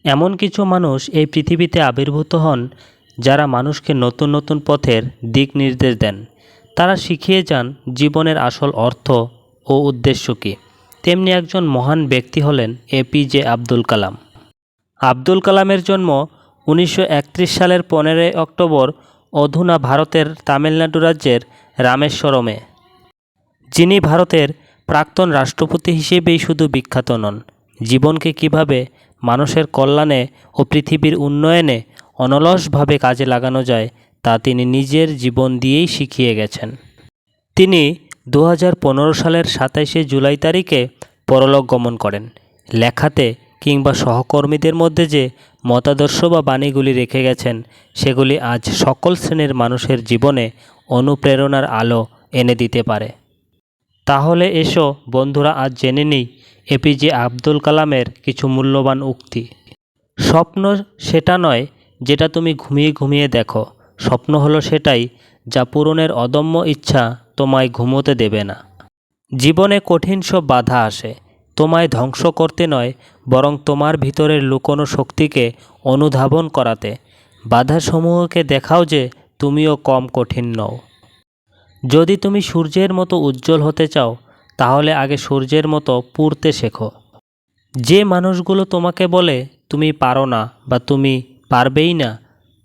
এমন কিছু মানুষ এই পৃথিবীতে আবির্ভূত হন যারা মানুষকে নতুন নতুন পথের দিক নির্দেশ দেন। তারা শিখিয়ে যান জীবনের আসল অর্থ ও উদ্দেশ্য কী। তেমনি একজন মহান ব্যক্তি হলেন এপিজে আব্দুল কালাম। আব্দুল কালামের জন্ম 1931 সালের 15 অক্টোবর অধুনা ভারতের তামিলনাড়ু রাজ্যের রামেশ্বরমে। যিনি ভারতের প্রাক্তন রাষ্ট্রপতি হিসেবেই শুধু বিখ্যাত নন, জীবনকে কিভাবে মানুষের কল্যাণে ও পৃথিবীর উন্নয়নে অনলসভাবে কাজে লাগানো যায় তা তিনি নিজের জীবন দিয়েই শিখিয়ে গেছেন। তিনি 2015 সালের 27শে জুলাই তারিখে পরলোক গমন করেন। লেখাতে কিংবা সহকর্মীদের মধ্যে যে মতাদর্শ বা বাণীগুলি রেখে গেছেন সেগুলি আজ সকল শ্রেণীর মানুষের জীবনে অনুপ্রেরণার আলো এনে দিতে পারে। তাহলে এসো বন্ধুরা, আজ জেনে নিই এপিজে আব্দুল কালামের কিছু মূল্যবান উক্তি। স্বপ্ন সেটা নয় যেটা তুমি ঘুমিয়ে ঘুমিয়ে দেখো, স্বপ্ন হলো সেটাই যা পূরণের অদম্য ইচ্ছা তোমায় ঘুমোতে দেবে না। জীবনে কঠিন সব বাধা আসে তোমায় ধ্বংস করতে নয়, বরং তোমার ভিতরের লুকোনো শক্তিকে অনুধাবন করাতে। বাধাসমূহকে দেখাও যে তুমিও কম কঠিন নও। যদি তুমি সূর্যের মতো উজ্জ্বল হতে চাও তাহলে আগে সূর্যের মতো পুড়তে শেখো। যে মানুষগুলো তোমাকে বলে তুমি পারো না বা তুমি পারবেই না,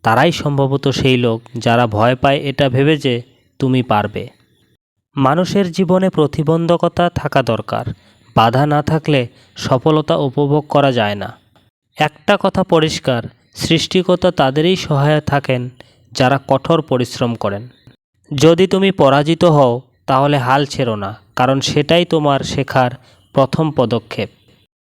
তারাই সম্ভবত সেই লোক যারা ভয় পায় এটা ভেবে যে তুমি পারবে। মানুষের জীবনে প্রতিবন্ধকতা থাকা দরকার, বাধা না থাকলে সফলতা উপভোগ করা যায় না। একটা কথা পরিষ্কার, সৃষ্টিকর্তা তাদেরই সহায় থাকেন যারা কঠোর পরিশ্রম করেন। যদি তুমি পরাজিত হও তাহলে হাল ছেড়ো না, কারণ সেটাই তোমার শেখার প্রথম পদক্ষেপ।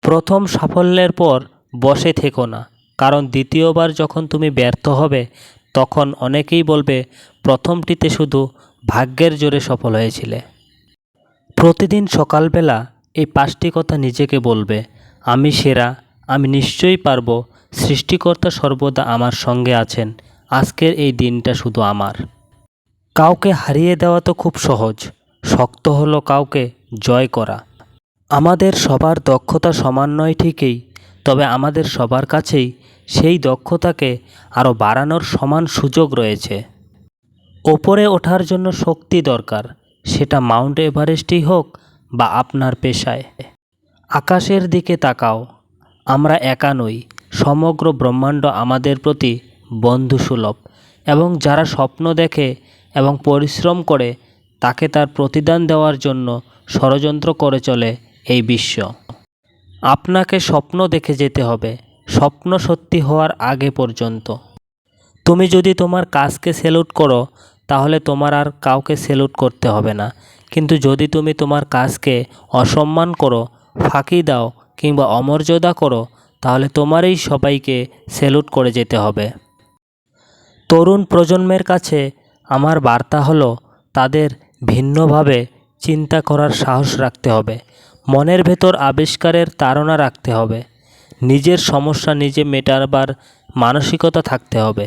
প্রথম সাফল্যের পর বসে থেকো না, কারণ দ্বিতীয়বার যখন তুমি ব্যর্থ হবে তখন অনেকেই বলবে প্রথমটিতে শুধু ভাগ্যের জোরে সফল হয়েছিলে। প্রতিদিন সকালবেলা এই 5টি কথা নিজেকে বলবে, আমি সেরা, আমি নিশ্চয়ই পারবো, সৃষ্টিকর্তা সর্বদা আমার সঙ্গে আছেন, আজকের এই দিনটা শুধু আমার। কাউকে হারিয়ে দেওয়া তো খুব সহজ, শক্ত হলো কাউকে জয় করা। আমাদের সবার দক্ষতা সমান নয় ঠিকই, তবে আমাদের সবার কাছেই সেই দক্ষতাকে আরও বাড়ানোর সমান সুযোগ রয়েছে। ওপরে ওঠার জন্য শক্তি দরকার, সেটা মাউন্ট এভারেস্টই হোক বা আপনার পেশায়। আকাশের দিকে তাকাও, আমরা একা নই, সমগ্র ব্রহ্মাণ্ড আমাদের প্রতি বন্ধুসুলভ। এবং যারা স্বপ্ন দেখে এবং পরিশ্রম করে তাকে তার প্রতিদান দেওয়ার জন্য ষড়যন্ত্র করে চলে এই বিশ্ব। আপনাকে স্বপ্ন দেখে যেতে হবে, স্বপ্ন সত্যি হওয়ার আগে পর্যন্ত। তুমি যদি তোমার কাজকে স্যালুট করো তাহলে তোমার আর কাউকে স্যালুট করতে হবে না, কিন্তু যদি তুমি তোমার কাজকে অসম্মান করো, ফাঁকি দাও কিংবা অমর্যাদা করো তাহলে তোমারই সবাইকে স্যালুট করে যেতে হবে। তরুণ প্রজন্মের কাছে আমার বার্তা হলো, তাদের ভিন্নভাবে চিন্তা করার সাহস রাখতে হবে, মনের ভেতর আবিষ্কারের তাড়না রাখতে হবে, নিজের সমস্যা নিজে মেটাবার মানসিকতা থাকতে হবে।